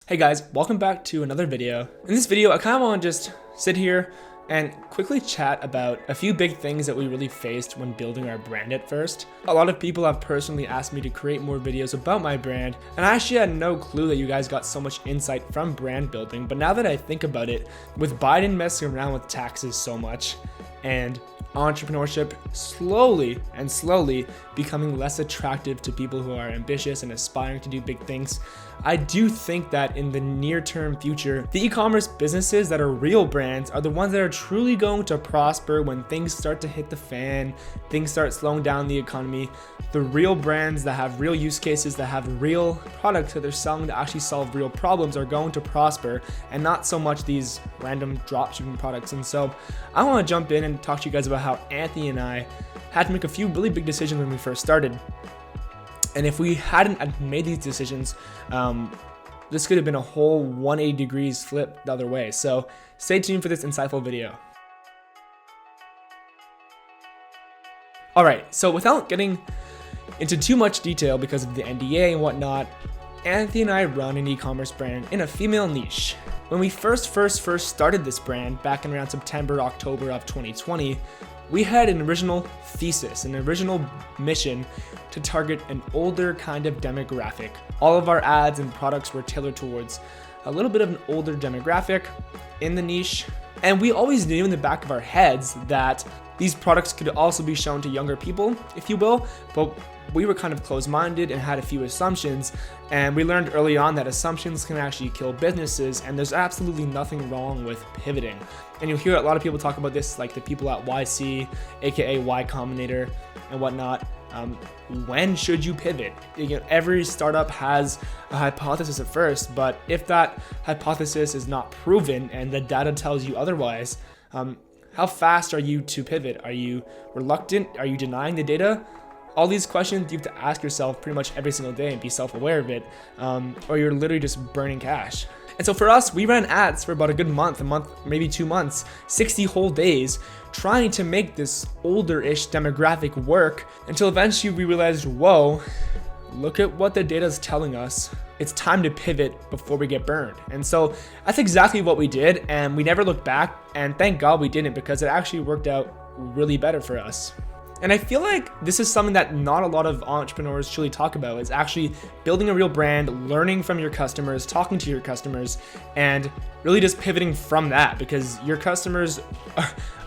Hey guys, welcome back to another video. In this video, I kind of want to just sit here and quickly chat about a few big things that we really faced when building our brand at first. A lot of people have personally asked me to create more videos about my brand, and I actually had no clue that you guys got so much insight from brand building. But now that I think about it, with Biden messing around with taxes so much and entrepreneurship slowly becoming less attractive to people who are ambitious and aspiring to do big things, I do think that in the near-term future, the e-commerce businesses that are real brands are the ones that are truly going to prosper when things start to hit the fan, things start slowing down the economy. The real brands that have real use cases, that have real products that they're selling to actually solve real problems are going to prosper, and not so much these random dropshipping products. And so I want to jump in and talk to you guys about how Anthony and I had to make a few really big decisions when we first started. And if we hadn't made these decisions, this could have been a whole 180 degrees flip the other way. So stay tuned for this insightful video. All right, so without getting into too much detail because of the NDA and whatnot, Anthony and I run an e-commerce brand in a female niche. When we first started this brand back in around September, October of 2020, we had an original thesis, an original mission to target an older kind of demographic. All of our ads and products were tailored towards a little bit of an older demographic in the niche. And we always knew in the back of our heads that these products could also be shown to younger people, if you will, but we were kind of closed-minded and had a few assumptions, and we learned early on that assumptions can actually kill businesses, and there's absolutely nothing wrong with pivoting. And you'll hear a lot of people talk about this, like the people at YC, aka Y Combinator and whatnot. When should you pivot? Every startup has a hypothesis at first, but if that hypothesis is not proven and the data tells you otherwise, how fast are you to pivot? Are you reluctant? Are you denying the data? All these questions you have to ask yourself pretty much every single day and be self-aware of it, or you're literally just burning cash. And so for us, we ran ads for about a good month, maybe 2 months, 60 whole days, trying to make this older-ish demographic work until eventually we realized, whoa, look at what the data is telling us. It's time to pivot before we get burned. And so that's exactly what we did, and we never looked back, and thank God we didn't, because it actually worked out really better for us. And I feel like this is something that not a lot of entrepreneurs truly talk about, is actually building a real brand, learning from your customers, talking to your customers, and really just pivoting from that, because your customers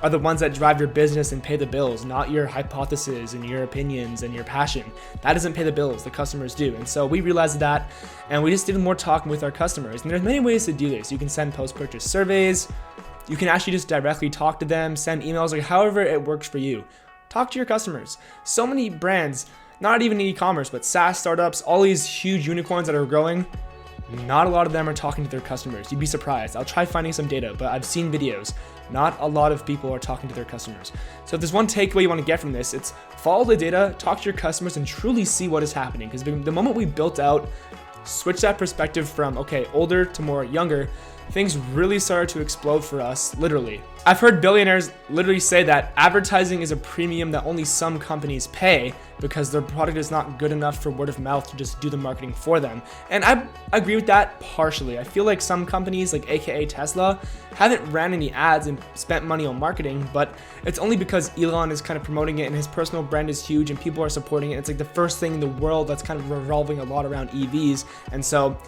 are the ones that drive your business and pay the bills, not your hypotheses and your opinions and your passion. That doesn't pay the bills, the customers do. And so we realized that, and we just did more talking with our customers. And there's many ways to do this. You can send post-purchase surveys, you can actually just directly talk to them, send emails, like however it works for you. Talk to your customers. So many brands, not even in e-commerce, but SaaS startups, all these huge unicorns that are growing, not a lot of them are talking to their customers. You'd be surprised. I'll try finding some data, but I've seen videos. Not a lot of people are talking to their customers. So if there's one takeaway you want to get from this, it's follow the data, talk to your customers, and truly see what is happening. Because the moment we built out, switch that perspective from, okay, older to more younger, things really started to explode for us, literally. I've heard billionaires literally say that advertising is a premium that only some companies pay because their product is not good enough for word of mouth to just do the marketing for them. And I agree with that partially. I feel like some companies, like aka Tesla, haven't ran any ads and spent money on marketing, but it's only because Elon is kind of promoting it and his personal brand is huge and people are supporting it. It's like the first thing in the world that's kind of revolving a lot around EVs. And so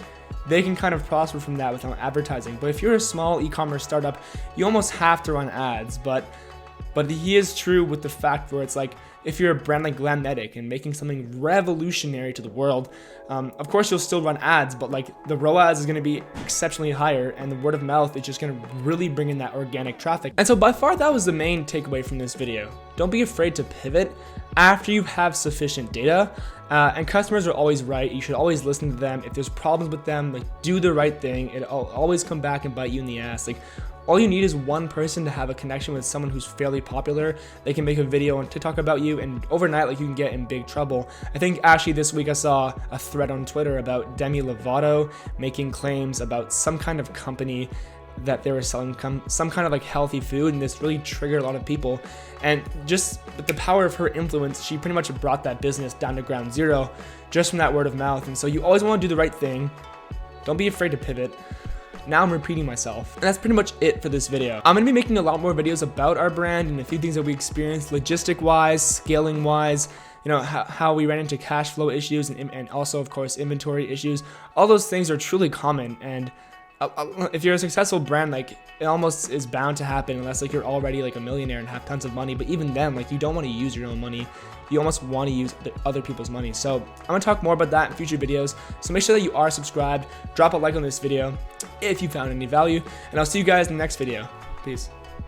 they can kind of prosper from that without advertising. But if you're a small e-commerce startup, you almost have to run ads. But he is true with the fact where it's like, if you're a brand like Glamnetic and making something revolutionary to the world, of course you'll still run ads, but like the ROAS is going to be exceptionally higher, and the word of mouth is just going to really bring in that organic traffic. And so by far that was the main takeaway from this video. Don't be afraid to pivot after you have sufficient data. And customers are always right. You should always listen to them. If there's problems with them, like do the right thing. It'll always come back and bite you in the ass. Like all you need is one person to have a connection with someone who's fairly popular. They can make a video on TikTok about you, and overnight, like you can get in big trouble. I think actually this week I saw a thread on Twitter about Demi Lovato making claims about some kind of company that they were selling some kind of like healthy food, and this really triggered a lot of people. And just with the power of her influence, she pretty much brought that business down to ground zero just from that word of mouth. And so you always want to do the right thing. Don't be afraid to pivot. Now I'm repeating myself. And that's pretty much it for this video. I'm gonna be making a lot more videos about our brand and a few things that we experienced logistic wise, scaling wise, you know, how we ran into cash flow issues and also of course inventory issues. All those things are truly common, and if you're a successful brand, like it almost is bound to happen unless like you're already like a millionaire and have tons of money. But even then, like you don't want to use your own money. You almost want to use other people's money. So I'm gonna talk more about that in future videos. So make sure that you are subscribed, drop a like on this video if you found any value, and I'll see you guys in the next video. Peace.